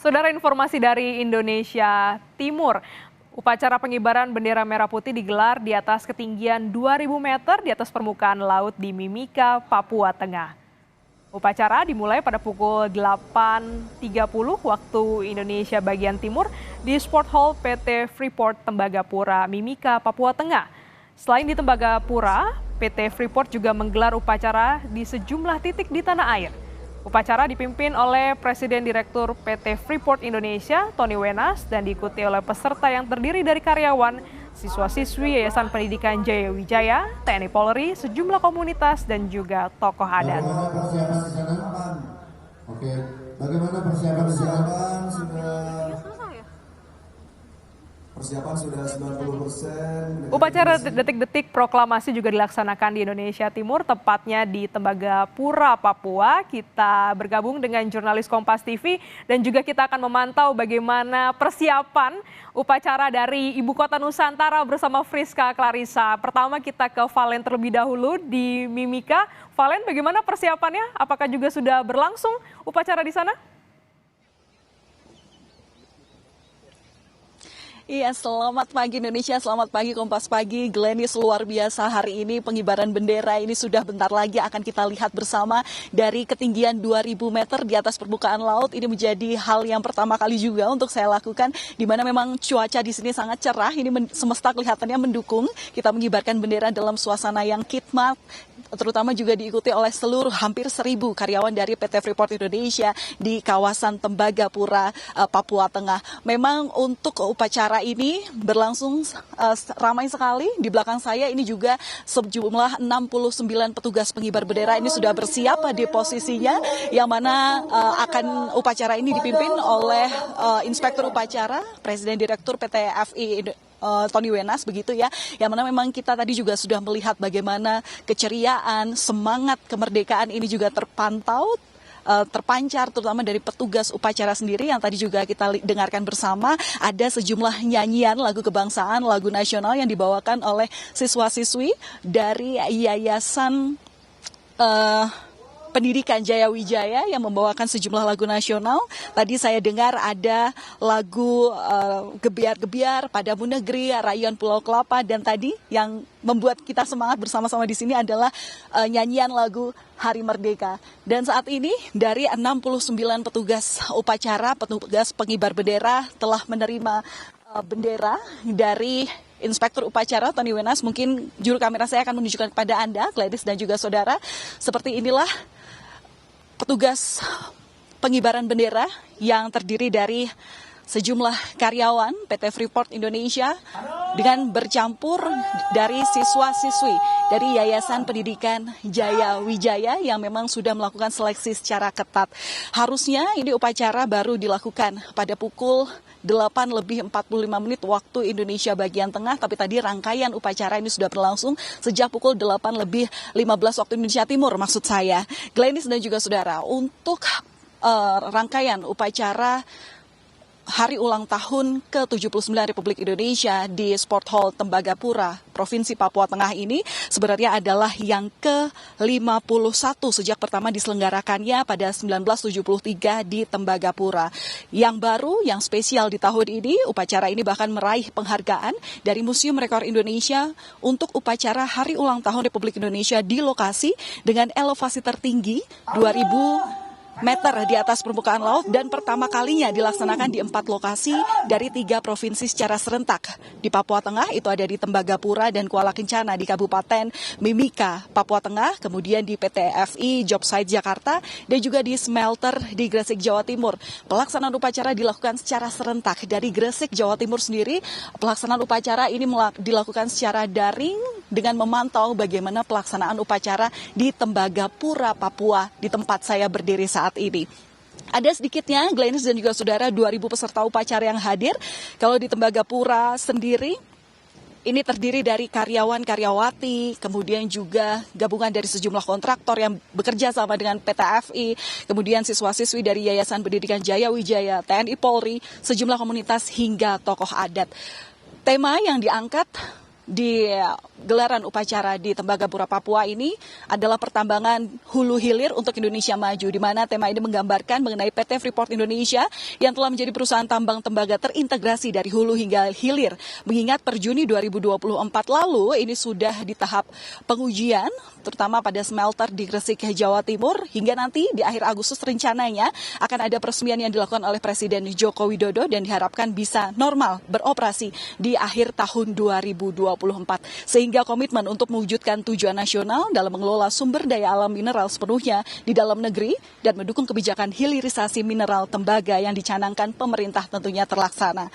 Saudara, informasi dari Indonesia Timur. Upacara pengibaran bendera merah putih digelar di atas ketinggian 2.000 meter di atas permukaan laut di Mimika, Papua Tengah. Upacara dimulai pada pukul 8.30 waktu Indonesia bagian timur di Sport Hall PT Freeport Tembagapura, Mimika, Papua Tengah. Selain di Tembagapura, PT Freeport juga menggelar upacara di sejumlah titik di tanah air. Upacara dipimpin oleh Presiden Direktur PT Freeport Indonesia, Tony Wenas, dan diikuti oleh peserta yang terdiri dari karyawan, siswa-siswi Yayasan Pendidikan Jaya Wijaya, TNI Polri, sejumlah komunitas, dan juga tokoh adat. Bagaimana persiapan di sana? Oke, bagaimana persiapan di sana? Persiapan sudah 90%. Upacara detik-detik proklamasi juga dilaksanakan di Indonesia Timur, tepatnya di Tembagapura, Papua. Kita bergabung dengan jurnalis Kompas TV dan juga kita akan memantau bagaimana persiapan upacara dari Ibu Kota Nusantara bersama Friska Clarissa. Pertama kita ke Valen terlebih dahulu di Mimika. Valen, bagaimana persiapannya? Apakah juga sudah berlangsung upacara di sana? Iya, selamat pagi Indonesia, selamat pagi Kompas Pagi. Glenis, luar biasa hari ini pengibaran bendera ini sudah bentar lagi akan kita lihat bersama dari ketinggian 2.000 meter di atas permukaan laut. Ini menjadi hal yang pertama kali juga untuk saya lakukan, di mana memang cuaca di sini sangat cerah. Ini semesta kelihatannya mendukung kita mengibarkan bendera dalam suasana yang khidmat, terutama juga diikuti oleh seluruh hampir 1.000 karyawan dari PT Freeport Indonesia di kawasan Tembagapura, Papua Tengah. Memang untuk upacara ini berlangsung ramai sekali. Di belakang saya ini juga sejumlah 69 petugas pengibar bendera ini sudah bersiap di posisinya, yang mana akan upacara ini dipimpin oleh Inspektur Upacara, Presiden Direktur PT FI Tony Wenas, begitu ya, yang mana memang kita tadi juga sudah melihat bagaimana keceriaan, semangat kemerdekaan ini juga terpantau, terpancar terutama dari petugas upacara sendiri yang tadi juga kita dengarkan bersama. Ada sejumlah nyanyian lagu kebangsaan, lagu nasional yang dibawakan oleh siswa-siswi dari Yayasan Pendidikan Jaya Wijaya yang membawakan sejumlah lagu nasional. Tadi saya dengar ada lagu Gebiar-Gebiar, Padamu Negeri, Rayuan Pulau Kelapa, dan tadi yang membuat kita semangat bersama-sama di sini adalah nyanyian lagu Hari Merdeka. Dan saat ini dari 69 petugas upacara, petugas pengibar bendera telah menerima bendera dari Inspektur Upacara Tony Wenas. Mungkin juru kamera saya akan menunjukkan kepada Anda, Gladys dan juga saudara, seperti inilah petugas pengibaran bendera yang terdiri dari sejumlah karyawan PT Freeport Indonesia dengan bercampur dari siswa-siswi dari Yayasan Pendidikan Jaya Wijaya yang memang sudah melakukan seleksi secara ketat. Harusnya ini upacara baru dilakukan pada pukul 8:45 waktu Indonesia bagian tengah, tapi tadi rangkaian upacara ini sudah berlangsung sejak pukul 8:15 waktu Indonesia Timur, maksud saya. Glenis dan juga saudara, untuk rangkaian upacara Hari Ulang Tahun ke-79 Republik Indonesia di Sport Hall Tembagapura, Provinsi Papua Tengah ini sebenarnya adalah yang ke-51 sejak pertama diselenggarakannya pada 1973 di Tembagapura. Yang baru, yang spesial di tahun ini, upacara ini bahkan meraih penghargaan dari Museum Rekor Indonesia untuk upacara Hari Ulang Tahun Republik Indonesia di lokasi dengan elevasi tertinggi 2.000 meter di atas permukaan laut, dan pertama kalinya dilaksanakan di 4 lokasi dari 3 provinsi secara serentak. Di Papua Tengah itu ada di Tembagapura dan Kuala Kencana di Kabupaten Mimika, Papua Tengah, kemudian di PT FI Jobsite Jakarta, dan juga di Smelter di Gresik, Jawa Timur. Pelaksanaan upacara dilakukan secara serentak. Dari Gresik, Jawa Timur sendiri, pelaksanaan upacara ini dilakukan secara daring dengan memantau bagaimana pelaksanaan upacara di Tembagapura, Papua, di tempat saya berdiri saat ini. Ada sedikitnya, Glenis dan juga saudara, 2.000 peserta upacara yang hadir. Kalau di Tembagapura sendiri, ini terdiri dari karyawan-karyawati, kemudian juga gabungan dari sejumlah kontraktor yang bekerja sama dengan PT FI, kemudian siswa-siswi dari Yayasan Pendidikan Jaya Wijaya, TNI Polri, sejumlah komunitas hingga tokoh adat. Tema yang diangkat di gelaran upacara di Tembagapura, Papua ini adalah pertambangan hulu hilir untuk Indonesia Maju, di mana tema ini menggambarkan mengenai PT Freeport Indonesia yang telah menjadi perusahaan tambang tembaga terintegrasi dari hulu hingga hilir. Mengingat per Juni 2024 lalu ini sudah di tahap pengujian, terutama pada smelter di Gresik, Jawa Timur, hingga nanti di akhir Agustus rencananya akan ada peresmian yang dilakukan oleh Presiden Joko Widodo dan diharapkan bisa normal beroperasi di akhir tahun 2024. Sehingga komitmen untuk mewujudkan tujuan nasional dalam mengelola sumber daya alam mineral sepenuhnya di dalam negeri dan mendukung kebijakan hilirisasi mineral tembaga yang dicanangkan pemerintah tentunya terlaksana.